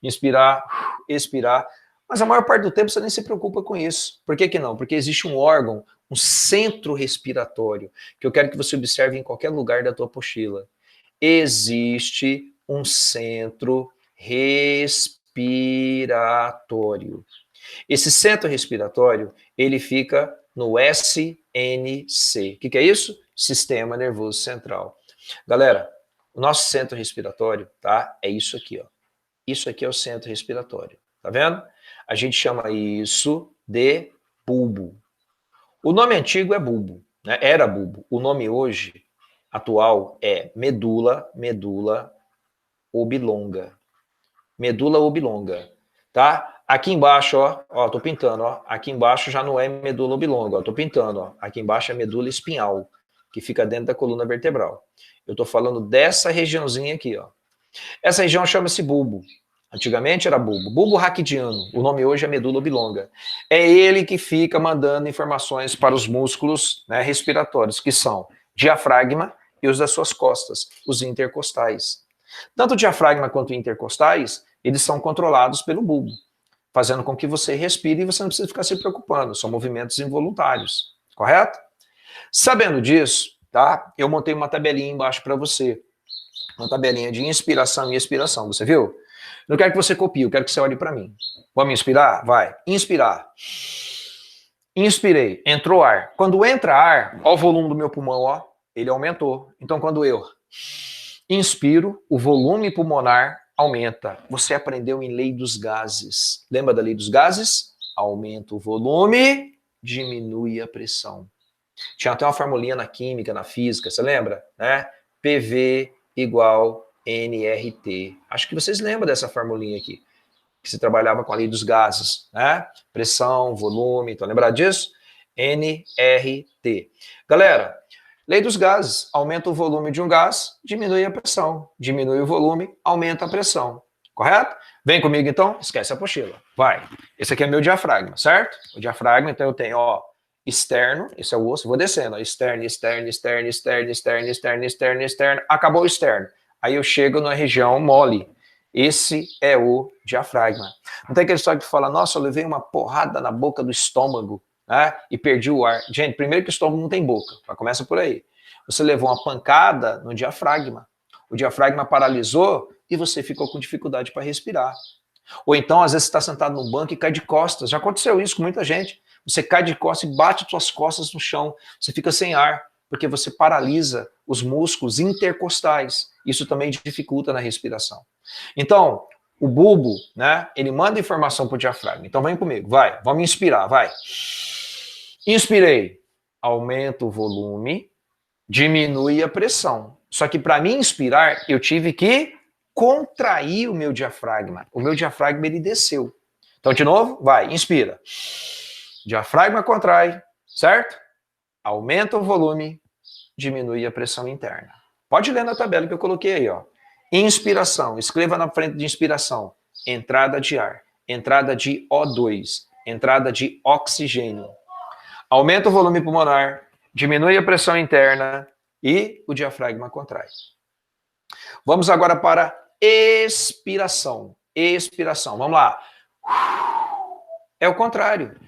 inspirar, expirar. Mas a maior parte do tempo você nem se preocupa com isso. Por que que não? Porque existe um órgão, um centro respiratório, que eu quero que você observe em qualquer lugar da tua apostila. Existe um centro respiratório. Esse centro respiratório, ele fica no SNC. O que é isso? Sistema Nervoso Central. Galera, o nosso centro respiratório, tá? É isso aqui, ó. Isso aqui é o centro respiratório, tá vendo? A gente chama isso de bulbo. O nome antigo é bulbo, né? Era bulbo. O nome hoje atual é medula oblonga. Medula oblonga, tá? Aqui embaixo, ó, tô pintando, ó. Aqui embaixo já não é medula oblonga, ó, tô pintando, ó. Aqui embaixo é medula espinhal, que fica dentro da coluna vertebral. Eu tô falando dessa regiãozinha aqui, ó. Essa região chama-se bulbo. Antigamente era bulbo. Bulbo raquidiano. O nome hoje é medula oblonga. É ele que fica mandando informações para os músculos, né, respiratórios, que são diafragma e os das suas costas, os intercostais. Tanto o diafragma quanto os intercostais, eles são controlados pelo bulbo, fazendo com que você respire e você não precisa ficar se preocupando. São movimentos involuntários, correto? Sabendo disso, tá? Eu montei uma tabelinha embaixo para você. Uma tabelinha de inspiração e expiração, você viu? Não quero que você copie, eu quero que você olhe para mim. Vamos inspirar? Vai. Inspirar. Inspirei, entrou ar. Quando entra ar, ó o volume do meu pulmão, ó, ele aumentou. Então quando eu inspiro, o volume pulmonar aumenta. Você aprendeu em lei dos gases. Lembra da lei dos gases? Aumenta o volume, diminui a pressão. Tinha até uma formulinha na química, na física, você lembra? Né? PV igual nRT. Acho que vocês lembram dessa formulinha aqui, que se trabalhava com a lei dos gases, né? Pressão, volume, então lembrar disso? nRT. Galera, lei dos gases, aumenta o volume de um gás, diminui a pressão. Diminui o volume, aumenta a pressão. Correto? Vem comigo então, esquece a apostila. Vai. Esse aqui é meu diafragma, certo? O diafragma, então eu tenho, ó, externo, esse é o osso, vou descendo, ó, externo, externo, externo, externo, externo, externo, externo, externo, acabou o externo. Aí eu chego na região mole. Esse é o diafragma. Não tem aquele história que fala, nossa, eu levei uma porrada na boca do estômago, né, e perdi o ar. Gente, primeiro que o estômago não tem boca, começa por aí. Você levou uma pancada no diafragma. O diafragma paralisou e você ficou com dificuldade para respirar. Ou então, às vezes, você está sentado num banco e cai de costas. Já aconteceu isso com muita gente. Você cai de costas e bate suas costas no chão. Você fica sem ar, porque você paralisa os músculos intercostais. Isso também dificulta na respiração. Então, o bulbo, né, ele manda informação para o diafragma. Então, vem comigo, vai, vamos inspirar, vai. Inspirei, aumenta o volume, diminui a pressão. Só que para mim inspirar, eu tive que contrair o meu diafragma. O meu diafragma, ele desceu. Então, de novo, vai, inspira. Diafragma contrai, certo? Aumenta o volume, diminui a pressão interna. Pode ler na tabela que eu coloquei aí, ó. Inspiração, escreva na frente de inspiração. Entrada de ar, entrada de O2, entrada de oxigênio. Aumenta o volume pulmonar, diminui a pressão interna e o diafragma contrai. Vamos agora para expiração. Expiração, vamos lá. É o contrário.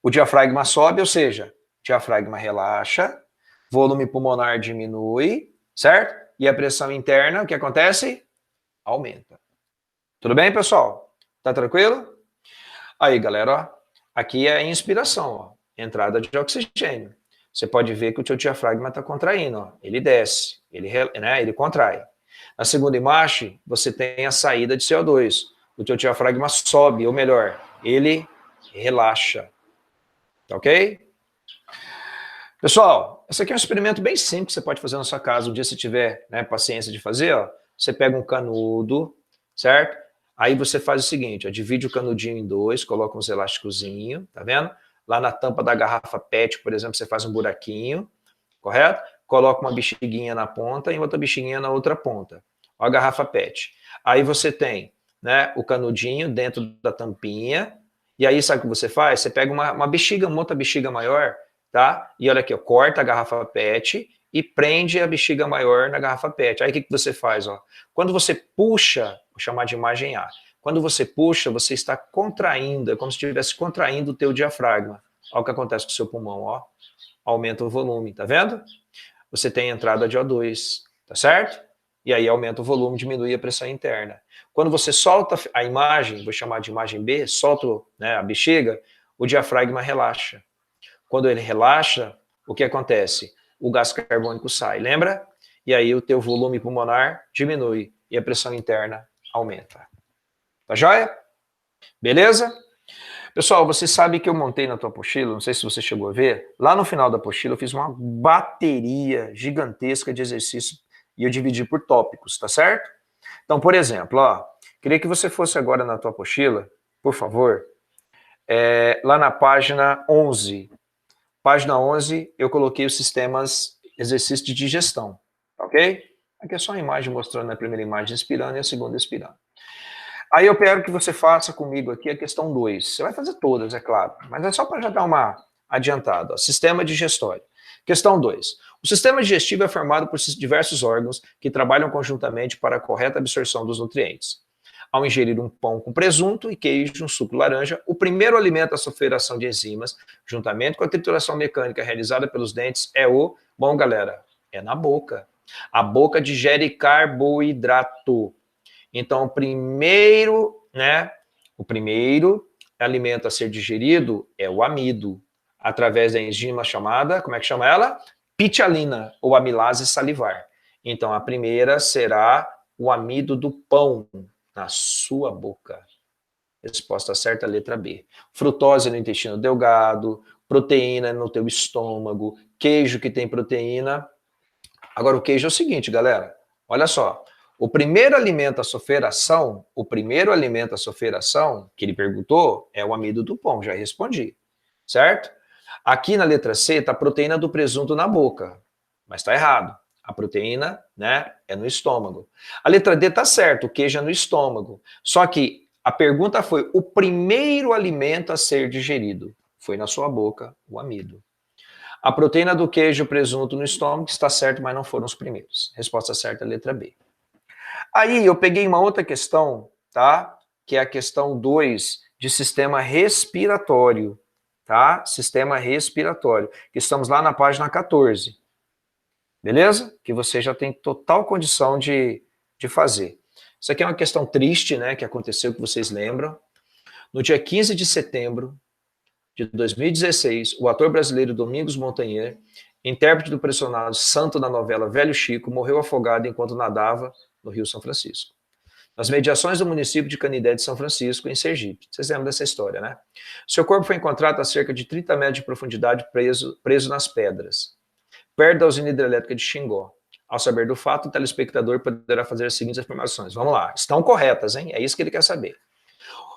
O diafragma sobe, ou seja, diafragma relaxa, volume pulmonar diminui, certo? E a pressão interna, o que acontece? Aumenta. Tudo bem, pessoal? Tá tranquilo? Aí, galera, ó, aqui é a inspiração, ó, entrada de oxigênio. Você pode ver que o teu diafragma está contraindo, ó. Ele desce, ele contrai. Na segunda imagem, você tem a saída de CO2. O teu diafragma sobe, ou melhor, ele relaxa. Tá ok? Pessoal, esse aqui é um experimento bem simples que você pode fazer na sua casa. Um dia, se tiver, né, paciência de fazer, ó, você pega um canudo, certo? Aí você faz o seguinte, ó, divide o canudinho em dois, coloca uns elásticozinhos, tá vendo? Lá na tampa da garrafa PET, por exemplo, você faz um buraquinho, correto? Coloca uma bexiguinha na ponta e outra bexiguinha na outra ponta. Ó a garrafa PET. Aí você tem, né, o canudinho dentro da tampinha, e aí sabe o que você faz? Você pega uma bexiga, uma outra bexiga maior, tá? E olha aqui, ó, corta a garrafa PET e prende a bexiga maior na garrafa PET. Aí o que você faz? Ó? Quando você puxa, vou chamar de imagem A, quando você puxa, você está contraindo, é como se estivesse contraindo o teu diafragma. Olha o que acontece com o seu pulmão, ó. Aumenta o volume, tá vendo? Você tem entrada de O2, tá certo? E aí aumenta o volume, diminui a pressão interna. Quando você solta a imagem, vou chamar de imagem B, solta, né, a bexiga, o diafragma relaxa. Quando ele relaxa, o que acontece? O gás carbônico sai, lembra? E aí o teu volume pulmonar diminui e a pressão interna aumenta. Tá joia? Beleza? Pessoal, você sabe que eu montei na tua apostila, não sei se você chegou a ver, lá no final da apostila eu fiz uma bateria gigantesca de exercícios e eu dividi por tópicos, tá certo? Então, por exemplo, ó, queria que você fosse agora na tua apostila, por favor, lá na página 11. Página 11, eu coloquei os sistemas exercícios de digestão, ok? Aqui é só a imagem mostrando a primeira imagem inspirando e a segunda expirando. Aí eu quero que você faça comigo aqui a questão 2. Você vai fazer todas, é claro, mas é só para já dar uma adiantada. Ó. Sistema digestório. Questão 2. O sistema digestivo é formado por diversos órgãos que trabalham conjuntamente para a correta absorção dos nutrientes. Ao ingerir um pão com presunto e queijo, um suco laranja, o primeiro alimento a sofrer ação de enzimas, juntamente com a trituração mecânica realizada pelos dentes, é o... Bom, galera, é na boca. A boca digere carboidrato. Então, o primeiro alimento a ser digerido é o amido, através da enzima chamada, como é que chama ela? Pitialina, ou amilase salivar. Então, a primeira será o amido do pão na sua boca. Resposta certa, letra B. Frutose no intestino delgado, proteína no teu estômago, queijo que tem proteína. Agora, o queijo é o seguinte, galera, olha só. O primeiro alimento a sofrer ação, que ele perguntou, é o amido do pão, já respondi, certo? Aqui na letra C está a proteína do presunto na boca, mas está errado. A proteína, né, é no estômago. A letra D está certo, o queijo é no estômago. Só que a pergunta foi o primeiro alimento a ser digerido. Foi na sua boca o amido. A proteína do queijo e o presunto no estômago está certo, mas não foram os primeiros. Resposta certa, letra B. Aí eu peguei uma outra questão, tá? Que é a questão 2 de sistema respiratório, tá? Sistema respiratório, que estamos lá na página 14. Beleza? Que você já tem total condição de fazer. Isso aqui é uma questão triste, né, que aconteceu, que vocês lembram. No dia 15 de setembro de 2016, o ator brasileiro Domingos Montanher, intérprete do personagem Santo da novela Velho Chico, morreu afogado enquanto nadava no Rio São Francisco, nas mediações do município de Canindé de São Francisco, em Sergipe. Vocês lembram dessa história, né? Seu corpo foi encontrado a cerca de 30 metros de profundidade, preso nas pedras, perto da usina hidrelétrica de Xingó. Ao saber do fato, o telespectador poderá fazer as seguintes afirmações. Vamos lá, estão corretas, hein? É isso que ele quer saber.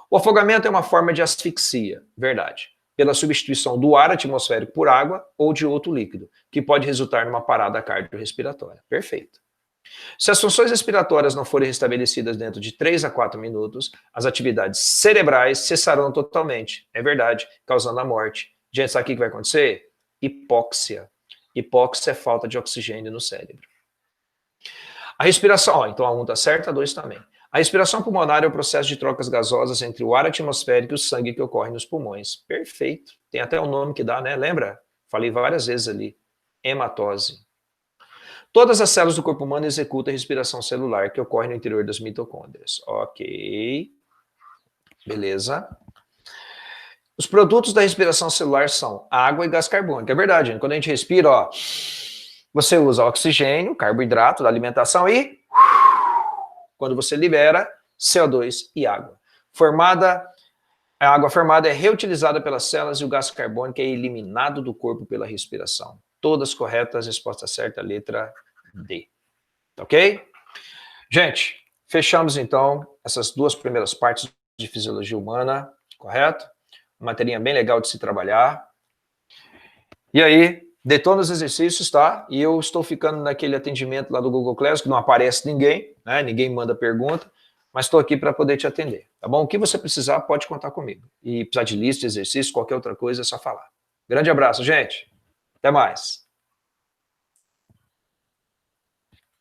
O afogamento é uma forma de asfixia, verdade, pela substituição do ar atmosférico por água ou de outro líquido, que pode resultar numa parada cardiorrespiratória. Perfeito. Se as funções respiratórias não forem restabelecidas dentro de 3 a 4 minutos, as atividades cerebrais cessarão totalmente, é verdade, causando a morte. Gente, sabe o que vai acontecer? Hipóxia. Hipóxia é falta de oxigênio no cérebro. A respiração, então a 1 está certa, a 2 também. A respiração pulmonar é o processo de trocas gasosas entre o ar atmosférico e o sangue que ocorre nos pulmões. Perfeito. Tem até o nome que dá, né? Lembra? Falei várias vezes ali. Hematose. Todas as células do corpo humano executam a respiração celular que ocorre no interior das mitocôndrias. Ok. Beleza. Os produtos da respiração celular são água e gás carbônico. É verdade, gente. Quando a gente respira, ó, você usa oxigênio, carboidrato da alimentação e quando você libera CO2 e água. A água formada é reutilizada pelas células e o gás carbônico é eliminado do corpo pela respiração. Todas corretas, resposta certa, letra D. Ok? Gente, fechamos então essas duas primeiras partes de fisiologia humana, correto? Uma materinha bem legal de se trabalhar. E aí, detona os exercícios, tá? E eu estou ficando naquele atendimento lá do Google Class, que não aparece ninguém, né? Ninguém manda pergunta, mas estou aqui para poder te atender, tá bom? O que você precisar, pode contar comigo. E precisar de lista, de exercício, qualquer outra coisa, é só falar. Grande abraço, gente. Até mais.